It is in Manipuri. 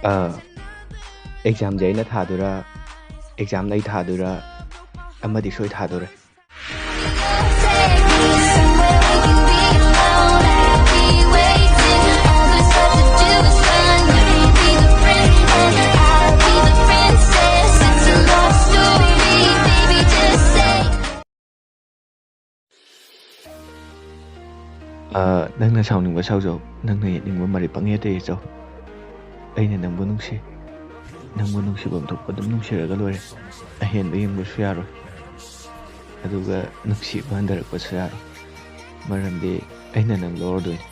ꯑꯦꯛꯖꯥꯝꯁꯦ ꯑꯩꯅ ꯊꯥꯗꯣꯏꯔꯥ ꯑꯦꯛꯖꯥꯝ ꯅꯩ ꯊꯥꯗꯣꯏꯔꯥ ꯑꯃꯗꯤ ꯁꯣꯏ ꯊꯥꯗꯣꯔꯦ ꯅꯪꯅ ꯁꯥꯎꯅꯤꯡꯕ ꯁꯥꯎꯖꯧ ꯅꯪꯅ ꯌꯦꯠꯅꯤꯡꯕ ꯃꯔꯩ ꯄꯪꯌꯦꯠꯇ ꯌꯦꯠꯆꯧ ꯑꯩꯅ ꯅꯪꯕꯨ ꯅꯨꯡꯁꯤ ꯅꯪꯕꯨ ꯅꯨꯡꯁꯤꯐꯝ ꯊꯣꯛꯄ ꯑꯗꯨꯝ ꯅꯨꯡꯁꯤꯔꯒ ꯂꯣꯏꯔꯦ ꯑꯍꯦꯟꯕ ꯌꯦꯡꯕꯁꯨ ꯌꯥꯔꯣꯏ ꯑꯗꯨꯒ ꯅꯨꯡꯁꯤꯕ ꯍꯟꯊꯔꯛꯄꯁꯨ ꯌꯥꯔꯣꯏ ꯃꯔꯝꯗꯤ ꯑꯩꯅ ꯅꯪ ꯂꯧꯔꯗꯣꯏꯅꯤ